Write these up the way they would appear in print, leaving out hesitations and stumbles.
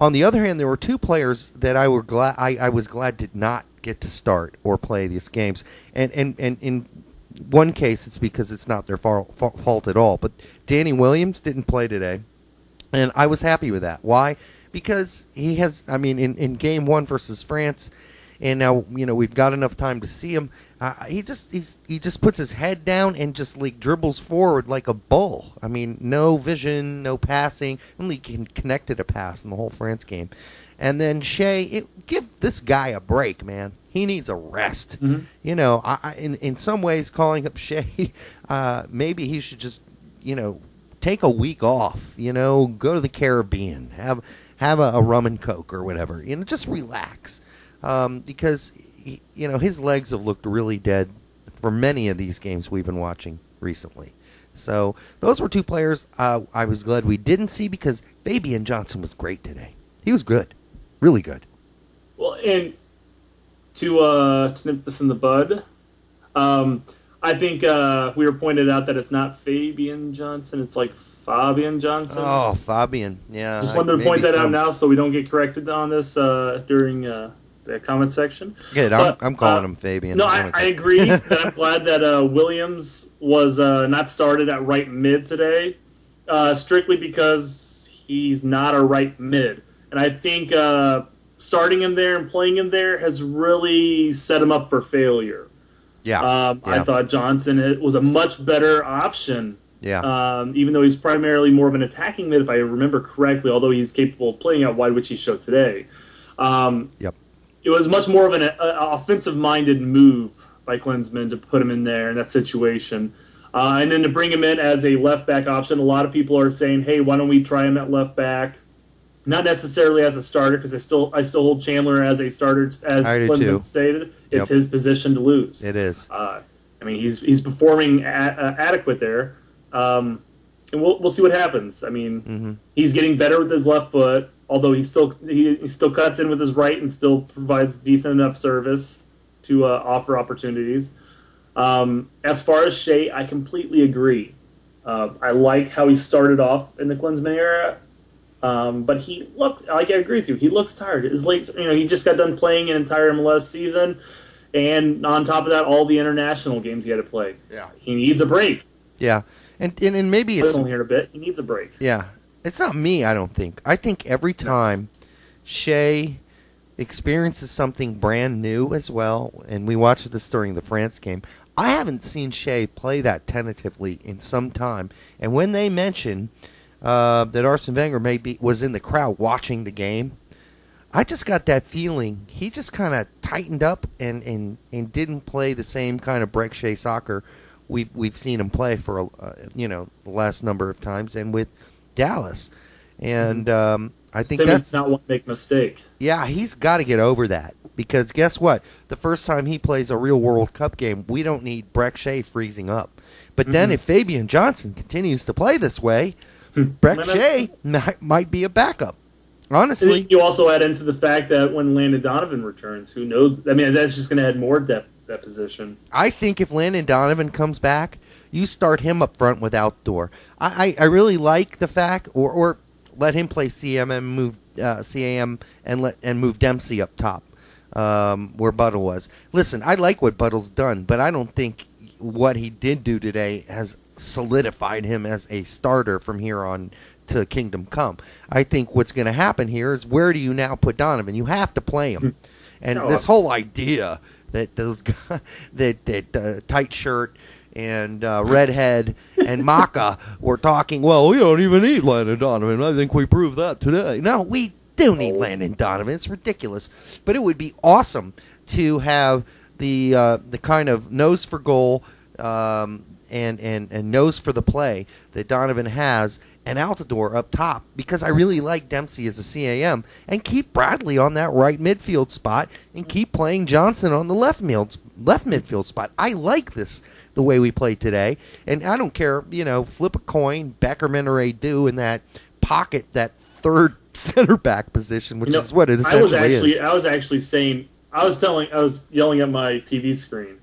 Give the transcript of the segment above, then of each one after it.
On the other hand, there were two players that I was glad did not get to start or play these games. And in one case, it's because it's not their fault at all. But Danny Williams didn't play today, and I was happy with that. Why? Because he has, in Game 1 versus France, and now, we've got enough time to see him. He just puts his head down and just dribbles forward like a bull. No vision, no passing. Only connected a pass in the whole France game. And then Shea, give this guy a break, man. He needs a rest. Mm-hmm. In some ways, calling up Shea, maybe he should just, take a week off. Go to the Caribbean, have a rum and coke or whatever. Just relax. Because his legs have looked really dead for many of these games we've been watching recently. So those were two players I was glad we didn't see, because Fabian Johnson was great today. He was good, really good. Well, and to nip this in the bud, I think we were pointed out that it's not Fabian Johnson, it's Fabian Johnson. Oh, Fabian, yeah. Just wanted to point that out now so we don't get corrected on this during the comment section. Good, I'm calling him Fabian. No, I agree. That I'm glad that Williams was not started at right mid today, strictly because he's not a right mid. And I think starting him there and playing him there has really set him up for failure. Yeah. I thought Johnson was a much better option. Yeah. Even though he's primarily more of an attacking mid, if I remember correctly, although he's capable of playing out wide, which he showed today. Yep. It was much more of an offensive-minded move by Klinsmann to put him in there in that situation. And then to bring him in as a left-back option, a lot of people are saying, hey, why don't we try him at left-back? Not necessarily as a starter, because I still hold Chandler as a starter, as Klinsmann stated. It's his position to lose. It is. He's performing adequate there. And we'll see what happens. He's getting better with his left foot, although he still cuts in with his right and still provides decent enough service to offer opportunities. As far as Shea, I completely agree. I like how he started off in the Klinsmann era, but he looked, I agree with you, he looks tired. His legs, he just got done playing an entire MLS season, and on top of that, all the international games he had to play. Yeah, he needs a break. Yeah. And maybe it's here a bit. He needs a break. Yeah, it's not me. I don't think. I think every time Shea experiences something brand new as well, and we watched this during the France game. I haven't seen Shea play that tentatively in some time. And when they mention that Arsene Wenger was in the crowd watching the game, I just got that feeling he just kind of tightened up and didn't play the same kind of break Shea soccer we've seen him play for the last number of times, and with Dallas, and I think that's not one big mistake. Yeah, he's got to get over that, because guess what? The first time he plays a real World Cup game, we don't need Breck Shea freezing up. But then if Fabian Johnson continues to play this way, Breck Shea might be a backup. Honestly, you also add into the fact that when Landon Donovan returns, who knows? That's just going to add more depth. That position. I think if Landon Donovan comes back, you start him up front with Outdoor. I really like the fact, or let him play CAM and move move Dempsey up top, where Buttle was. Listen, I like what Buttle's done, but I don't think what he did do today has solidified him as a starter from here on to Kingdom Come. I think what's going to happen here is, where do you now put Donovan? You have to play him, and this whole idea that those guys, that tight shirt and redhead and Maka were talking, well, we don't even need Landon Donovan. I think we proved that today. No, we do need Landon Donovan. It's ridiculous. But it would be awesome to have the kind of nose for goal and nose for the play that Donovan has, and Altidore up top, because I really like Dempsey as a CAM, and keep Bradley on that right midfield spot, and keep playing Johnson on the left midfield spot. I like the way we played today, and I don't care, flip a coin, Beckerman or Adu in that pocket, that third center back position, which is what it essentially is. I was actually saying, I was yelling at my TV screen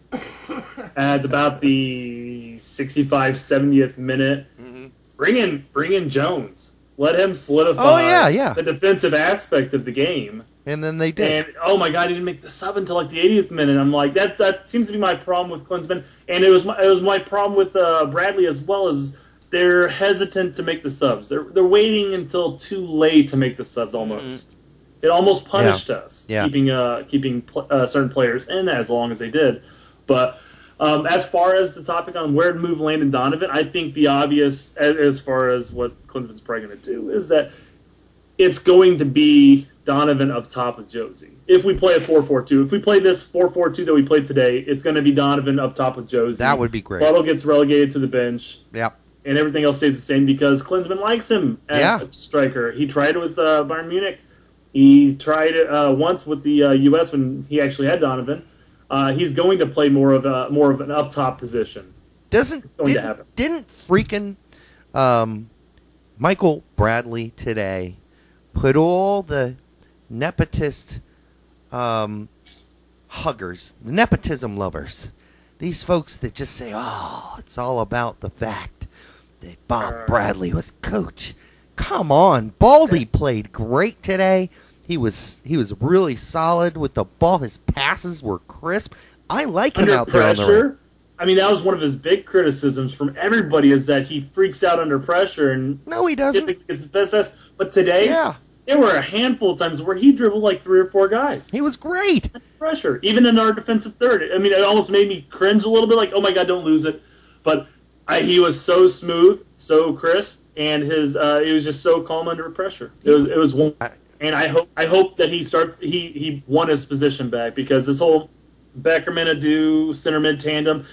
at about the 65, 70th minute. Bring in Jones. Let him solidify yeah. the defensive aspect of the game. And then they did. And oh my God, he didn't make the sub until like the 80th minute. I'm like, that seems to be my problem with Klinsmann, and it was my problem with Bradley as well. As they're hesitant to make the subs. They're waiting until too late to make the subs. Almost, it almost punished us keeping certain players in as long as they did. But as far as the topic on where to move Landon Donovan, I think the obvious, as far as what Klinsmann's probably going to do, is that it's going to be Donovan up top with Josie. If we play a 4-4-2, if we play this 4-4-2 that we played today, it's going to be Donovan up top with Josie. That would be great. Buttle gets relegated to the bench. Yep. And everything else stays the same because Klinsmann likes him as a striker. He tried it with Bayern Munich. He tried it once with the U.S. when he actually had Donovan. He's going to play more of an up top position. Didn't freaking Michael Bradley today put all the nepotist huggers, the nepotism lovers, these folks that just say, "Oh, it's all about the fact that Bob Bradley was coach." Come on, Baldy played great today. He was really solid with the ball. His passes were crisp. I like him out there on the right. I mean, that was one of his big criticisms from everybody, is that he freaks out under pressure. And no, he doesn't. It's the best. But today, there were a handful of times where he dribbled like 3 or 4 guys. He was great. Pressure, even in our defensive third. I mean, it almost made me cringe a little bit, like, oh my God, don't lose it. But he was so smooth, so crisp, and he was just so calm under pressure. It was one. And I hope that he won his position back, because this whole Beckerman Adu center mid tandem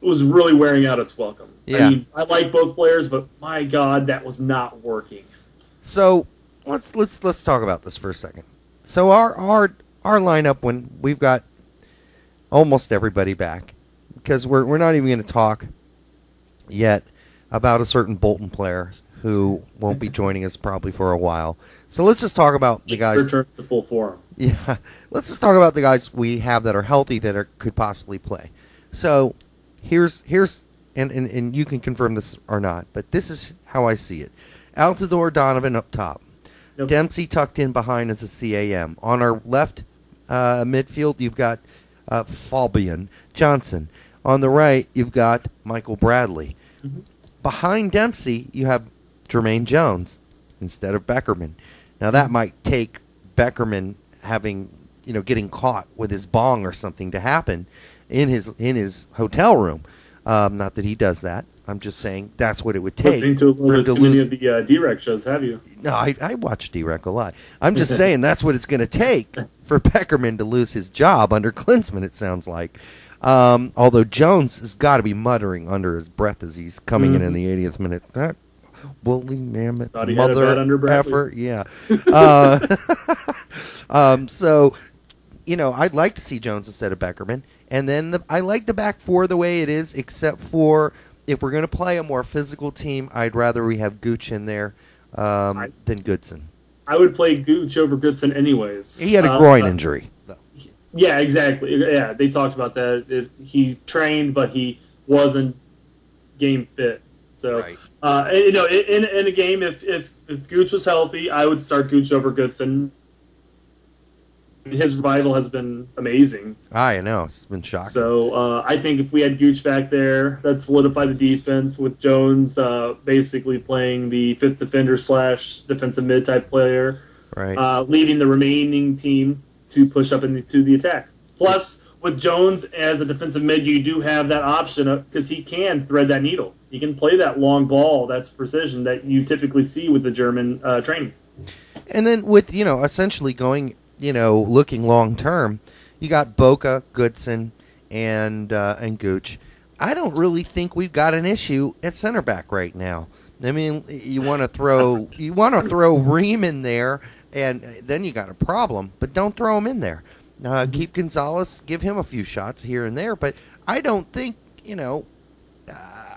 was really wearing out its welcome. Yeah. I mean, I like both players, but my God, that was not working. So let's talk about this for a second. So our lineup, when we've got almost everybody back, because we're not even going to talk yet about a certain Bolton player who won't be joining us probably for a while. So let's just talk about the guys. Return to full form. Yeah, let's just talk about the guys we have that are healthy that could possibly play. So here's and you can confirm this or not, but this is how I see it. Altidore, Donovan up top. Yep. Dempsey tucked in behind as a CAM. On our left midfield, you've got Fabian Johnson. On the right, you've got Michael Bradley. Mm-hmm. Behind Dempsey, you have Jermaine Jones instead of Beckerman. Now, that might take Beckerman getting caught with his bong or something to happen in his hotel room. Not that he does that. I'm just saying that's what it would take. Listening to a little bit too many of the D-Rec shows, have you? No, I watch D-Rec a lot. I'm just saying that's what it's going to take for Beckerman to lose his job under Klinsmann, it sounds like. Although Jones has got to be muttering under his breath as he's coming in the 80th minute. That woolly mammoth mother effer. Yeah. So, I'd like to see Jones instead of Beckerman. And then I like the back four the way it is, except for if we're going to play a more physical team, I'd rather we have Gooch in there than Goodson. I would play Gooch over Goodson anyways. He had a groin injury, though. Yeah, exactly. Yeah, they talked about that. He trained, but he wasn't game fit. So, right. In a game, if Gooch was healthy, I would start Gooch over Goodson. His revival has been amazing. I know. It's been shocking. So I think if we had Gooch back there, that solidified the defense with Jones basically playing the fifth defender / defensive mid type player, right? Leaving the remaining team to push up into the attack. Plus, with Jones as a defensive mid, you do have that option because he can thread that needle. He can play that long ball, that's precision that you typically see with the German training. And then with, essentially going, looking long term, you got Boca, Goodson, and Gooch. I don't really think we've got an issue at center back right now. I mean, you want to throw Ream in there, and then you got a problem. But don't throw him in there. Keep Gonzalez, give him a few shots here and there. But I don't think,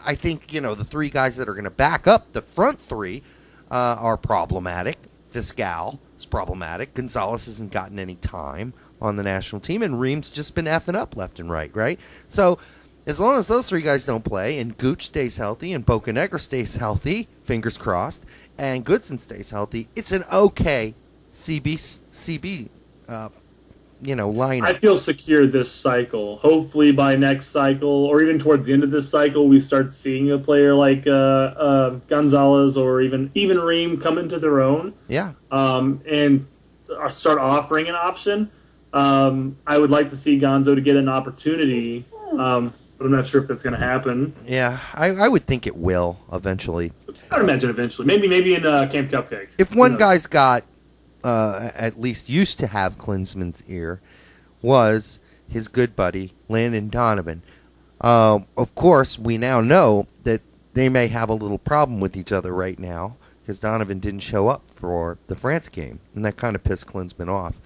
I think, the three guys that are going to back up the front three are problematic. Fiscal is problematic. Gonzalez hasn't gotten any time on the national team, and Ream's just been effing up left and right? So As long as those three guys don't play, and Gooch stays healthy, and Bocanegra stays healthy, fingers crossed, and Goodson stays healthy, it's an okay CB lineup. I feel secure this cycle. Hopefully by next cycle, or even towards the end of this cycle, we start seeing a player like Gonzalez or even Reem come into their own. Yeah. And start offering an option. I would like to see Gonzo to get an opportunity, but I'm not sure if that's going to happen. Yeah, I would think it will eventually. I would imagine eventually. Maybe in Camp Cupcake. If one guy's got, at least used to have Klinsman's ear, was his good buddy, Landon Donovan. Of course, we now know that they may have a little problem with each other right now because Donovan didn't show up for the France game, and that kind of pissed Klinsman off.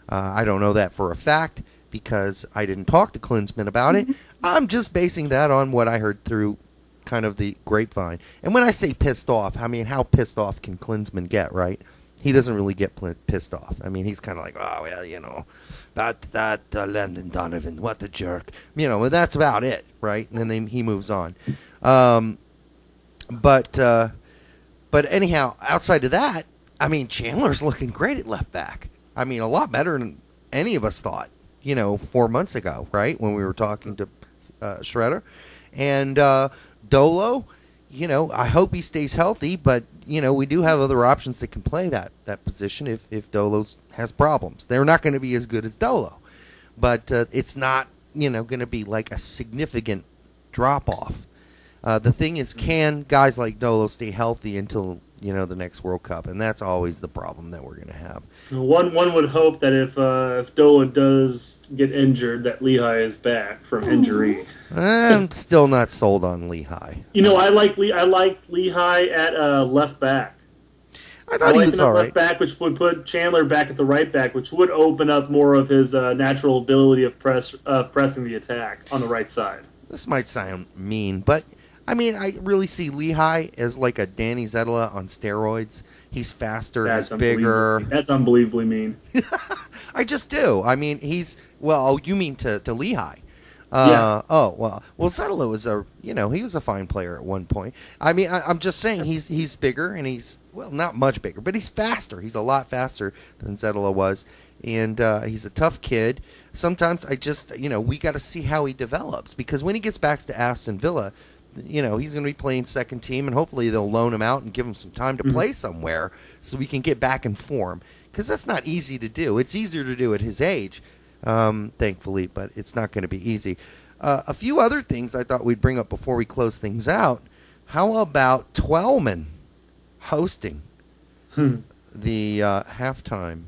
I don't know that for a fact because I didn't talk to Klinsman about it. I'm just basing that on what I heard through kind of the grapevine. And when I say pissed off, I mean, how pissed off can Klinsman get, right? He doesn't really get pissed off. I mean, he's kind of like, oh, well, that Landon Donovan, what a jerk. But that's about it, right? And then he moves on. But anyhow, outside of that, I mean, Chandler's looking great at left back. I mean, a lot better than any of us thought, 4 months ago, right, when we were talking to Schroeder. And Dolo, I hope he stays healthy, but, we do have other options that can play that position if Dolo has problems. They're not going to be as good as Dolo, but it's not, going to be like a significant drop-off. The thing is, can guys like Dolo stay healthy until, the next World Cup? And that's always the problem that we're going to have. One would hope that if Dolo does get injured, that Lehigh is back from injury. I'm still not sold on Lehigh. I like Lehigh at left back. I thought he was all right. Left back, which would put Chandler back at the right back, which would open up more of his natural ability of pressing the attack on the right side. This might sound mean, but I mean, I really see Lehigh as like a Danny Zedela on steroids. He's faster, he's bigger. That's unbelievably mean. I just do. I mean, you mean to Lehigh. Yeah. Oh, well, Zedela was he was a fine player at one point. I mean, I'm just saying he's bigger and he's, not much bigger, but he's faster. He's a lot faster than Zedela was. And he's a tough kid. Sometimes I just, we got to see how he develops because when he gets back to Aston Villa, he's going to be playing second team, and hopefully they'll loan him out and give him some time to play somewhere so we can get back in form. Because that's not easy to do. It's easier to do at his age, thankfully, but it's not going to be easy. A few other things I thought we'd bring up before we close things out. How about Twellman hosting the halftime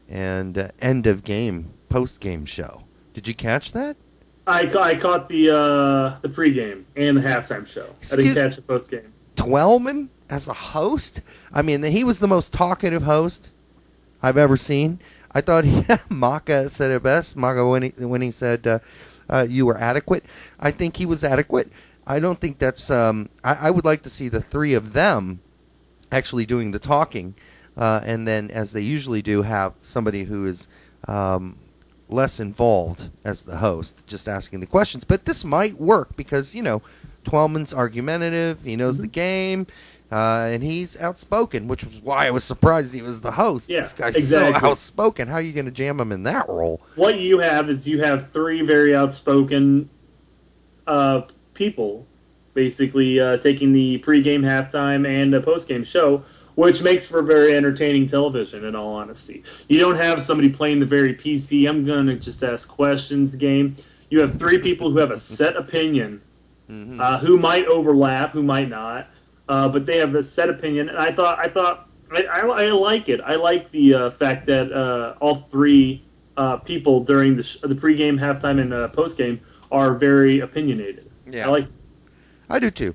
and end of game, post-game show? Did you catch that? I caught the pregame and the halftime show. I didn't catch the postgame. Twellman as a host? I mean, he was the most talkative host I've ever seen. I thought Maka said it best. Maka when he said you were adequate. I think he was adequate. I don't think that's. I would like to see the three of them actually doing the talking, and then as they usually do, have somebody who is less involved as the host, just asking the questions. But this might work because, Twellman's argumentative, he knows the game, and he's outspoken, which was why I was surprised he was the host. Yeah, this guy's exactly. so outspoken. How are you going to jam him in that role? What you have is three very outspoken people, basically taking the pregame, halftime, and postgame show, which makes for very entertaining television, in all honesty. You don't have somebody playing the very PC, I'm going to just ask questions game. You have three people who have a set opinion, who might overlap, who might not, but they have a set opinion. And I like it. I like the fact that all three people during the pregame, halftime, and postgame are very opinionated. Yeah. I like. I do too.